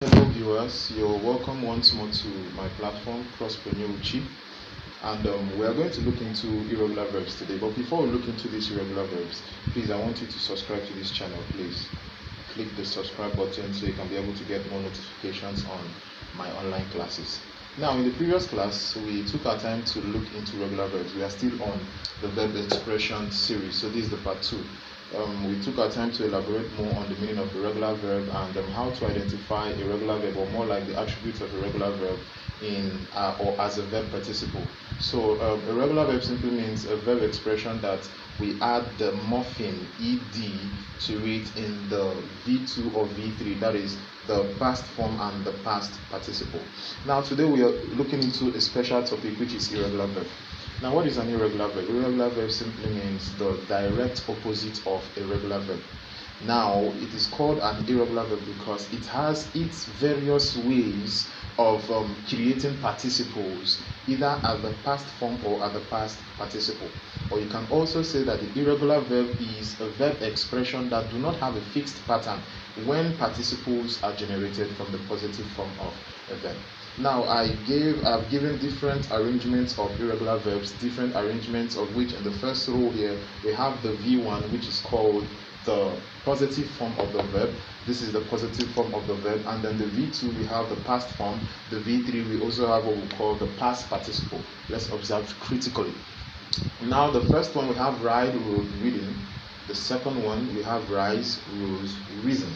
Hello viewers, you're welcome once more to my platform, Prosperpreneur Chief, and we are going to look into irregular verbs today. But before we look into these irregular verbs, please, I want you to subscribe to this channel. Please click the subscribe button so you can be able to get more notifications on my online classes. Now, in the previous class, we took our time to look into regular verbs. We are still on the verb expression series, so this is the part 2. We took our time to elaborate more on the meaning of a regular verb and how to identify a regular verb, or more like the attributes of a regular verb in or as a verb participle. So a regular verb simply means a verb expression that we add the morpheme ed to it in the V2 or V3, that is the past form and the past participle. Now today we are looking into a special topic, which is irregular verb. Now, what is an irregular verb? Irregular verb simply means the direct opposite of a regular verb. Now, it is called an irregular verb because it has its various ways of creating participles, either at the past form or at the past participle. Or you can also say that the irregular verb is a verb expression that do not have a fixed pattern when participles are generated from the positive form of a verb. Now, I've given different arrangements of irregular verbs, different arrangements of which in the first row here we have the V1, which is called the positive form of the verb. This is the positive form of the verb, and then the V2 we have the past form. The V3 we also have what we call the past participle. Let's observe critically. Now, the first one we have ride, rode, reading. The second one we have rise, rose, risen.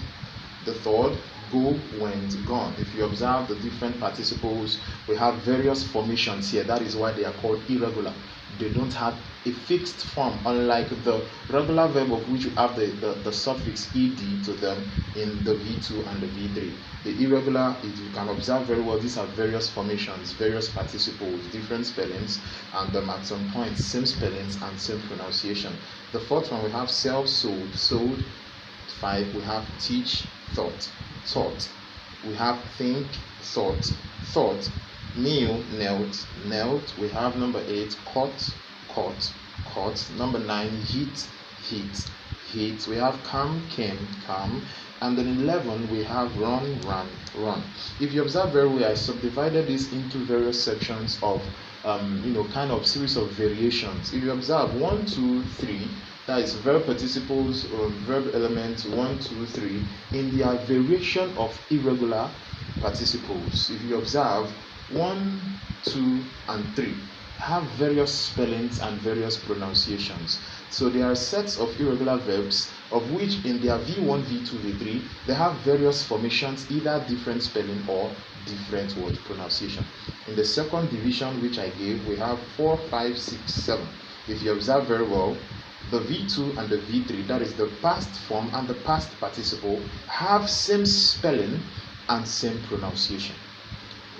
The third, go, went, gone. If you observe the different participles, we have various formations here. That is why they are called irregular. They don't have a fixed form, unlike the regular verb of which you have the suffix ed to them in the V2 and the V3. The irregular, if you can observe very well, these are various formations, various participles, different spellings, and at some point same spellings and same pronunciation. The fourth one we have sell, sold, sold. 5 we have teach, thought, taught. We have think, thought, thought. Kneel, knelt, knelt. We have number 8 caught, caught, caught. Number 9 hit, hit, hit. We have come, came, come. And then 11 we have run, ran, run. If you observe very well, I subdivided this into various sections of kind of series of variations. If you observe 1, 2, 3, that is verb participles, verb elements 1, 2, 3, in their variation of irregular participles. If you observe 1, 2, and 3 have various spellings and various pronunciations. So there are sets of irregular verbs of which in their V1, V2, V3 they have various formations, either different spelling or different word pronunciation. In the second division which I gave, we have 4, 5, 6, 7. If you observe very well, the V2 and the V3, that is the past form and the past participle, have same spelling and same pronunciation.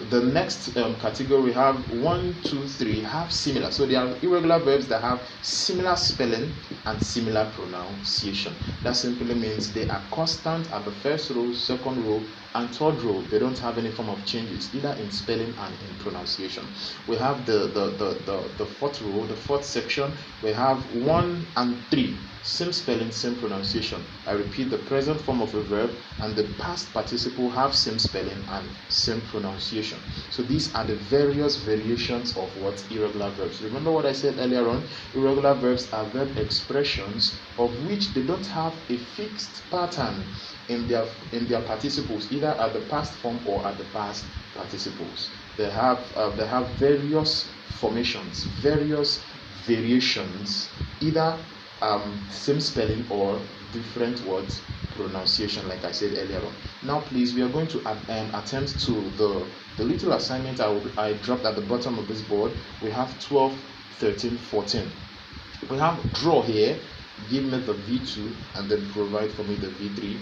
The next category we have 1, 2, 3 have similar. So they are irregular verbs that have similar spelling and similar pronunciation. That simply means they are constant at the first row, second row, and third row. They don't have any form of changes, either in spelling and in pronunciation. We have the fourth row, the fourth section. We have 1 and 3. Same spelling, same pronunciation. I repeat, the present form of a verb and the past participle have same spelling and same pronunciation. So these are the various variations of what irregular verbs. Remember what I said earlier on? Irregular verbs are verb expressions of which they don't have a fixed pattern in their participles, either at the past form or at the past participles. They have various formations, various variations, either same spelling or different words pronunciation, like I said earlier on. Now please, we are going to attempt to the little assignment I dropped at the bottom of this board. We have 12, 13, 14. We have draw here, give me the V2 and then provide for me the V3.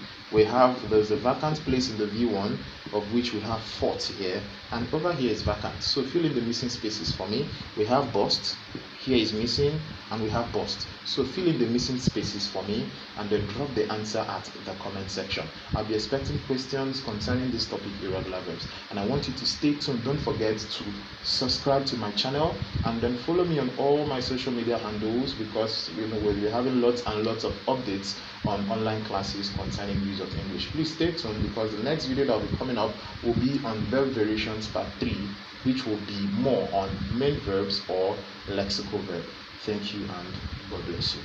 There's a vacant place in the V1 of which we have fought here, and over here is vacant. So fill in the missing spaces for me. We have bust, here is missing, and we have bust. So fill in the missing spaces for me and then drop the answer at the comment section. I'll be expecting questions concerning this topic, irregular verbs, and I want you to stay tuned. Don't forget to subscribe to my channel and then follow me on all my social media handles, because we'll be having lots and lots of updates on online classes concerning use of English. Please stay tuned because the next video that will be coming out will be on verb variations part 3, which will be more on main verbs or lexical verb. Thank you and God bless you.